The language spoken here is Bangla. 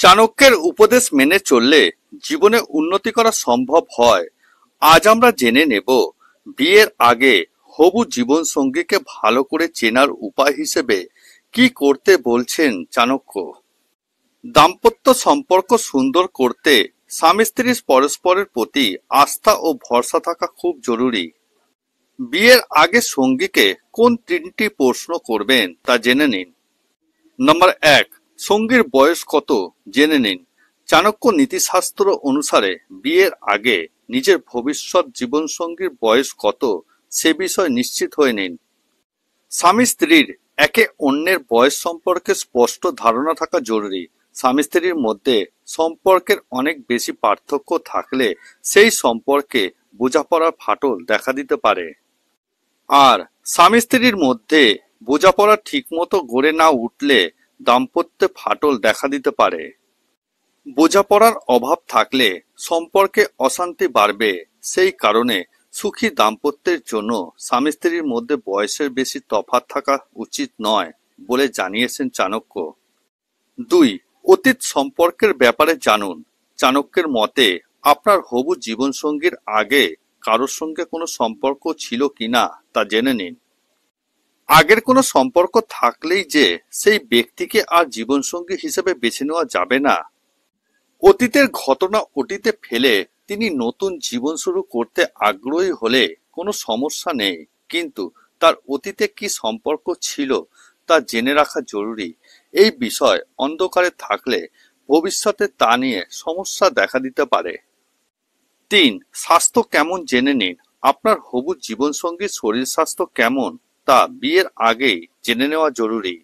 চাণক্যের উপদেশ মেনে চললে জীবনে উন্নতি করা সম্ভব হয়। আজ আমরা জেনে নেব বিয়ের আগে হবু জীবনসঙ্গীকে ভালো করে চেনার উপায় হিসেবে কি করতে বলছেন চাণক্য। দাম্পত্য সম্পর্ক সুন্দর করতে স্বামী স্ত্রীর পরস্পরের প্রতি আস্থা ও ভরসা থাকা খুব জরুরি। বিয়ের আগে সঙ্গীকে কোন তিনটি প্রশ্ন করবেন তা জেনে নিন। নম্বর ১, সঙ্গীর বয়স কত জেনে নিন। চাণক্য নীতিশাস্ত্র অনুসারে বিয়ের আগে নিজের ভবিষ্যৎ জীবনসঙ্গীর বয়স কত সে বিষয় নিশ্চিত হয়ে নিন। স্বামী স্ত্রীর একে অন্যের বয়স সম্পর্কে স্পষ্ট ধারণা থাকা জরুরি। স্বামী স্ত্রীর মধ্যে সম্পর্কের অনেক বেশি পার্থক্য থাকলে সেই সম্পর্কে বোঝাপড়ার ফাটল দেখা দিতে পারে। আর স্বামী স্ত্রীর মধ্যে বোঝাপড়া ঠিকমতো গড়ে না উঠলে দাম্পত্যে ফাটল দেখা দিতে পারে। বোঝাপড়ার অভাব থাকলে সম্পর্কে অশান্তি বাড়বে। সেই কারণে সুখী দাম্পত্যের জন্য স্বামী স্ত্রীর মধ্যে বয়সের বেশি তফাৎ থাকা উচিত নয় বলে জানিয়েছেন চাণক্য। ২, অতীত সম্পর্কের ব্যাপারে জানুন। চাণক্যের মতে আপনার হবু জীবনসঙ্গীর আগে কারোর সঙ্গে কোনো সম্পর্ক ছিল কিনা তা জেনে নিন। আগের কোনো সম্পর্ক থাকলেই যে সেই ব্যক্তিকে আর জীবনসঙ্গী হিসেবে বেছে নেওয়া যাবে না। অতীতের ঘটনা অতীতে ফেলে তিনি নতুন জীবন শুরু করতে আগ্রহী হলে কোনো সমস্যা নেই, কিন্তু তার অতীতে কি সম্পর্ক ছিল তা জেনে রাখা জরুরি। এই বিষয় অন্ধকারে থাকলে ভবিষ্যতে তা নিয়ে সমস্যা দেখা দিতে পারে। ৩, স্বাস্থ্য কেমন জেনে নিন। আপনার হবু জীবনসঙ্গীর শরীর স্বাস্থ্য কেমন তা বিয়ের আগেই জেনে নেওয়া জরুরি।